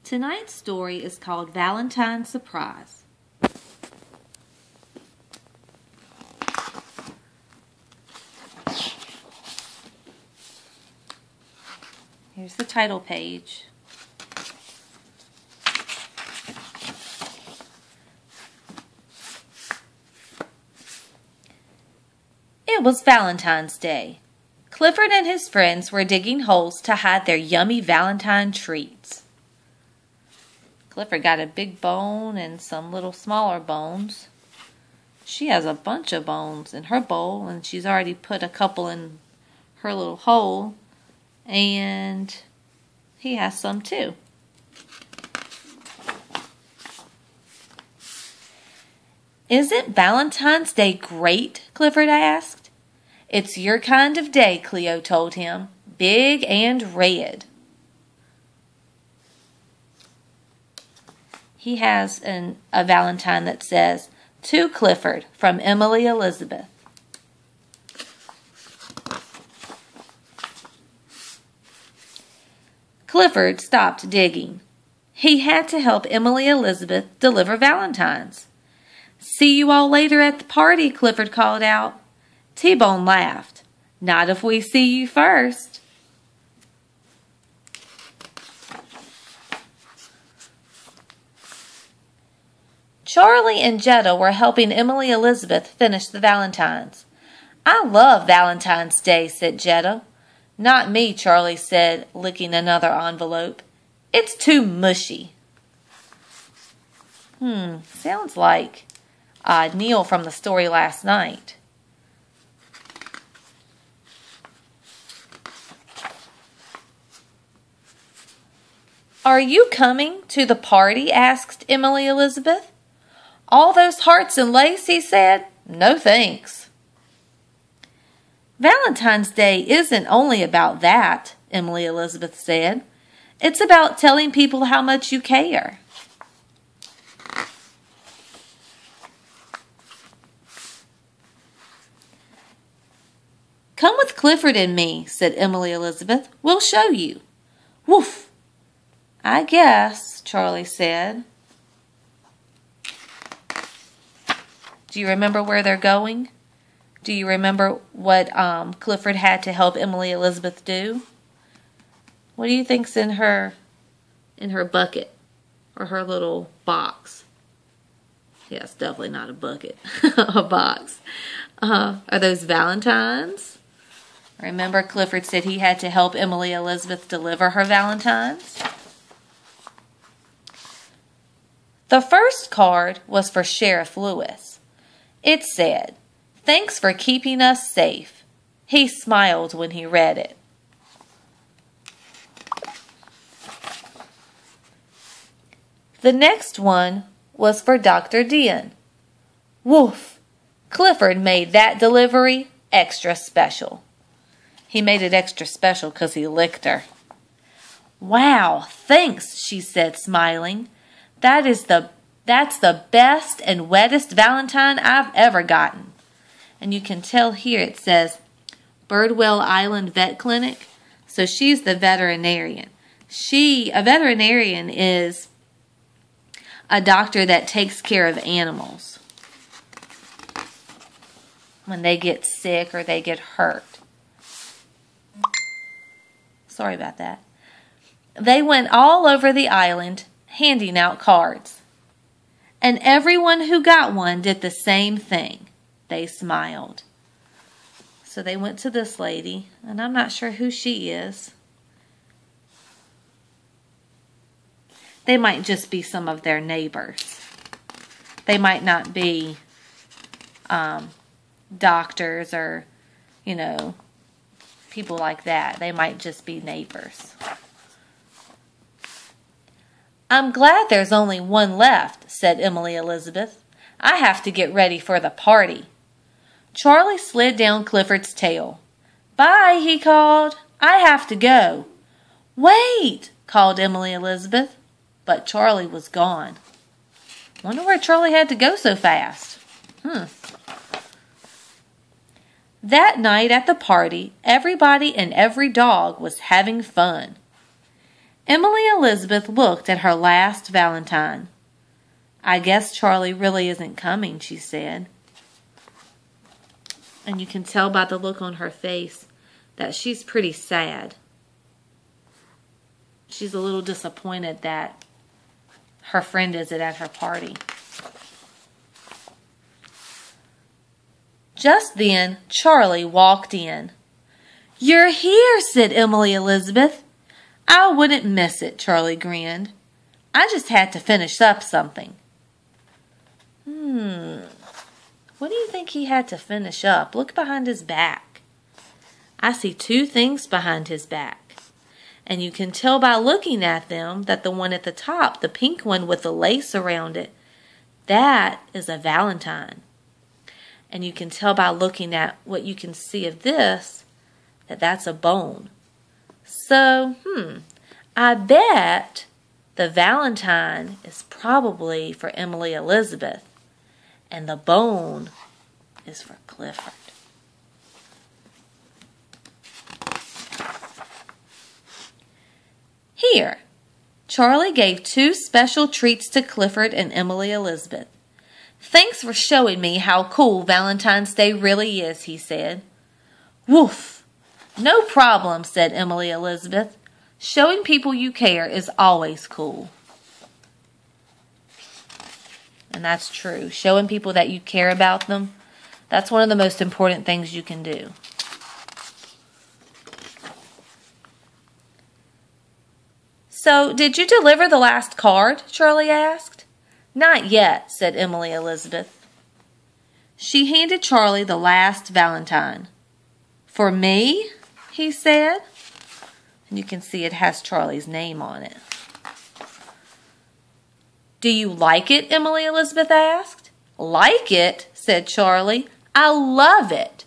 Tonight's story is called Valentine's Surprise. Here's the title page. It was Valentine's Day. Clifford and his friends were digging holes to hide their yummy Valentine treats. Clifford got a big bone and some little smaller bones. She has a bunch of bones in her bowl, and she's already put a couple in her little hole, and he has some too. Isn't Valentine's Day great? Clifford asked. It's your kind of day, Cleo told him. Big and red. He has a Valentine that says, To Clifford, from Emily Elizabeth. Clifford stopped digging. He had to help Emily Elizabeth deliver Valentines. See you all later at the party, Clifford called out. T-Bone laughed. Not if we see you first. Charlie and Jetta were helping Emily Elizabeth finish the Valentines. I love Valentine's Day, said Jetta. Not me, Charlie said, licking another envelope. It's too mushy. Sounds like Neil from the story last night. Are you coming to the party? Asked Emily Elizabeth. All those hearts and lace, he said. No thanks. Valentine's Day isn't only about that, Emily Elizabeth said. It's about telling people how much you care. Come with Clifford and me, said Emily Elizabeth. We'll show you. Woof! I guess, Charlie said. Do you remember where they're going? Do you remember what Clifford had to help Emily Elizabeth do? What do you think's in her bucket or her little box? Yeah, it's definitely not a bucket, a box. Are those Valentines? Remember, Clifford said he had to help Emily Elizabeth deliver her Valentines? The first card was for Sheriff Lewis. It said, Thanks for keeping us safe. He smiled when he read it. The next one was for Dr. Dean. Woof! Clifford made that delivery extra special. He made it extra special because he licked her. Wow, thanks, she said, smiling. That's the best and wettest Valentine I've ever gotten. And you can tell here it says Birdwell Island Vet Clinic. So she's the veterinarian. A veterinarian is a doctor that takes care of animals when they get sick or they get hurt. Sorry about that. They went all over the island handing out cards. And everyone who got one did the same thing. They smiled. So they went to this lady, and I'm not sure who she is. They might just be some of their neighbors. They might not be doctors or, people like that. They might just be neighbors. I'm glad there's only one left, said Emily Elizabeth. I have to get ready for the party. Charlie slid down Clifford's tail. Bye, he called. I have to go. Wait, called Emily Elizabeth. But Charlie was gone. Wonder where Charlie had to go so fast. That night at the party, everybody and every dog was having fun. Emily Elizabeth looked at her last Valentine. "I guess Charlie really isn't coming," she said. And you can tell by the look on her face that she's pretty sad. She's a little disappointed that her friend isn't at her party. Just then, Charlie walked in. "You're here," said Emily Elizabeth. "I wouldn't miss it," Charlie grinned. "I just had to finish up something." What do you think he had to finish up? Look behind his back. I see two things behind his back. And you can tell by looking at them that the one at the top, the pink one with the lace around it, that is a Valentine. And you can tell by looking at what you can see of this, that that's a bone. So, I bet the Valentine is probably for Emily Elizabeth, and the bone is for Clifford. Here, Charlie gave two special treats to Clifford and Emily Elizabeth. "Thanks for showing me how cool Valentine's Day really is," he said. "Woof! No problem," said Emily Elizabeth. "Showing people you care is always cool." And that's true. Showing people that you care about them, that's one of the most important things you can do. "So, did you deliver the last card?" Charlie asked. "Not yet," said Emily Elizabeth. She handed Charlie the last Valentine. "For me?" he said. And you can see it has Charlie's name on it. "Do you like it?" Emily Elizabeth asked. "Like it?" said Charlie. "I love it."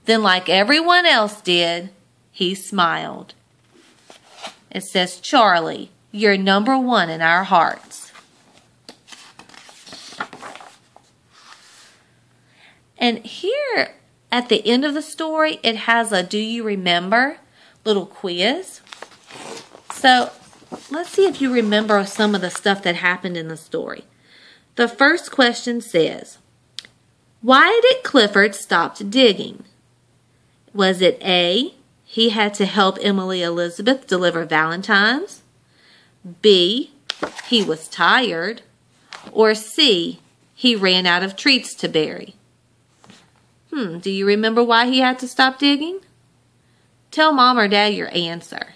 Then, like everyone else did, he smiled. It says, "Charlie, you're number one in our hearts." And here at the end of the story, it has a "Do you remember?" little quiz. So let's see if you remember some of the stuff that happened in the story. The first question says, why did Clifford stop digging? Was it A, he had to help Emily Elizabeth deliver Valentines? B, he was tired? Or C, he ran out of treats to bury? Do you remember why he had to stop digging? Tell Mom or Dad your answer.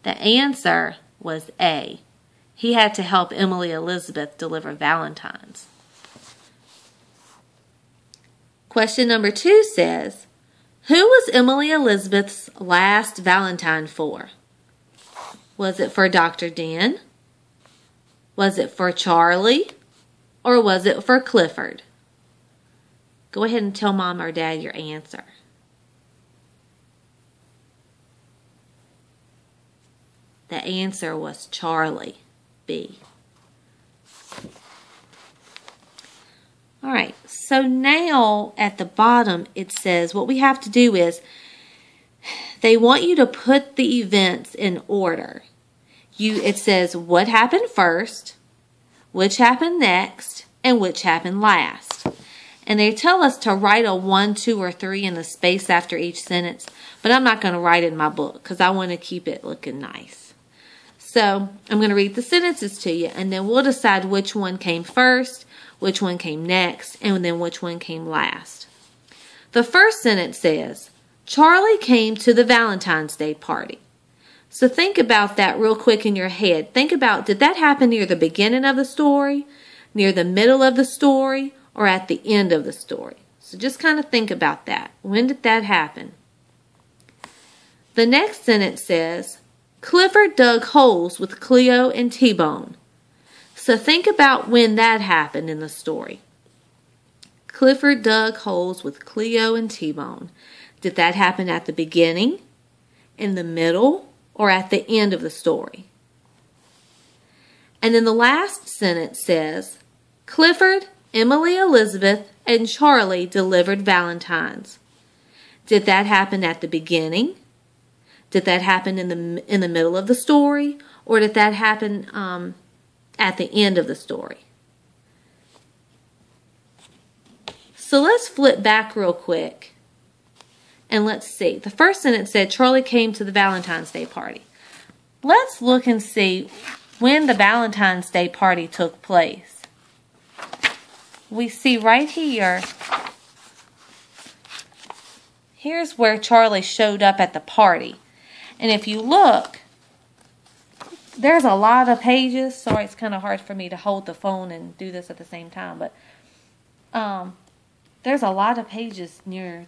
The answer was A. He had to help Emily Elizabeth deliver Valentines. Question number 2 says, who was Emily Elizabeth's last Valentine for? Was it for Dr. Den? Was it for Charlie? Or was it for Clifford? Go ahead and tell Mom or Dad your answer. The answer was Charlie, B. All right, so now at the bottom it says what we have to do is they want you to put the events in order. It says what happened first, which happened next, and which happened last. And they tell us to write a 1, 2, or 3 in the space after each sentence, but I'm not going to write it in my book because I want to keep it looking nice. So I'm going to read the sentences to you, and then we'll decide which one came first, which one came next, and then which one came last. The first sentence says, Charlie came to the Valentine's Day party. So think about that real quick in your head. Think about, did that happen near the beginning of the story, near the middle of the story, or at the end of the story? So just kind of think about that. When did that happen? The next sentence says, Clifford dug holes with Cleo and T-Bone. So think about when that happened in the story. Clifford dug holes with Cleo and T-Bone. Did that happen at the beginning, in the middle, or at the end of the story? And then the last sentence says, Clifford, Emily Elizabeth, and Charlie delivered Valentines. Did that happen at the beginning, Did that happen in the middle of the story, or did that happen at the end of the story? So let's flip back real quick and let's see. The first sentence said Charlie came to the Valentine's Day party. Let's look and see when the Valentine's Day party took place. We see right here, here's where Charlie showed up at the party. And if you look, there's a lot of pages. Sorry, it's kind of hard for me to hold the phone and do this at the same time. But there's a lot of pages near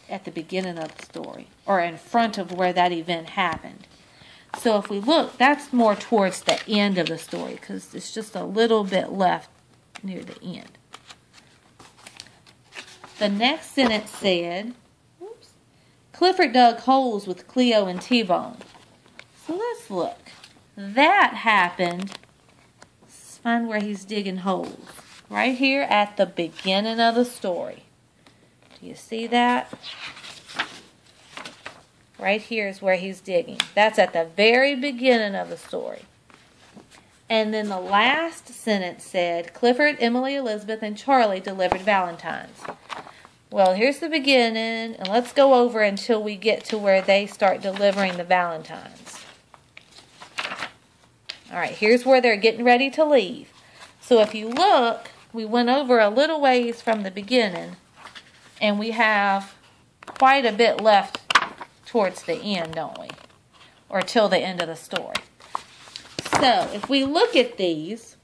at the beginning of the story, or in front of where that event happened. So if we look, that's more towards the end of the story, because it's just a little bit left near the end. The next sentence said, Clifford dug holes with Cleo and T-Bone. So let's look. That happened, let's find where he's digging holes. Right here at the beginning of the story. Do you see that? Right here is where he's digging. That's at the very beginning of the story. And then the last sentence said, Clifford, Emily, Elizabeth, and Charlie delivered Valentines. Well, here's the beginning, and let's go over until we get to where they start delivering the Valentines. All right, here's where they're getting ready to leave. So if you look, we went over a little ways from the beginning, and we have quite a bit left towards the end, don't we? Or till the end of the story. So if we look at these,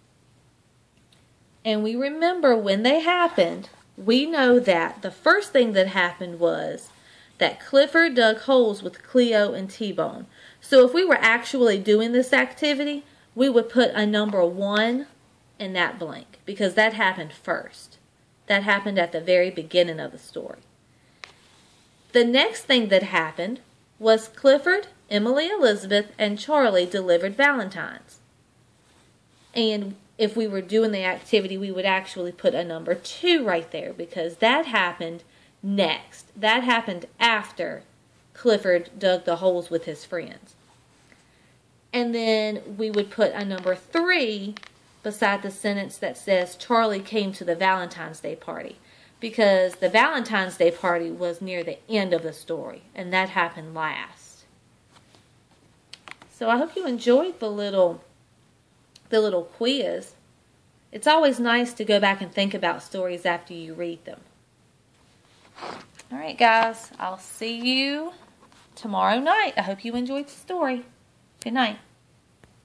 and we remember when they happened, we know that the first thing that happened was that Clifford dug holes with Cleo and T-Bone. So if we were actually doing this activity, we would put a number 1 in that blank, because that happened first. That happened at the very beginning of the story. The next thing that happened was Clifford, Emily, Elizabeth, and Charlie delivered Valentines. And if we were doing the activity, we would actually put a number 2 right there, because that happened next. That happened after Clifford dug the holes with his friends. And then we would put a number 3 beside the sentence that says Charlie came to the Valentine's Day party, because the Valentine's Day party was near the end of the story, and that happened last. So I hope you enjoyed the little quiz. It's always nice to go back and think about stories after you read them. All right, guys, I'll see you tomorrow night. I hope you enjoyed the story. Good night.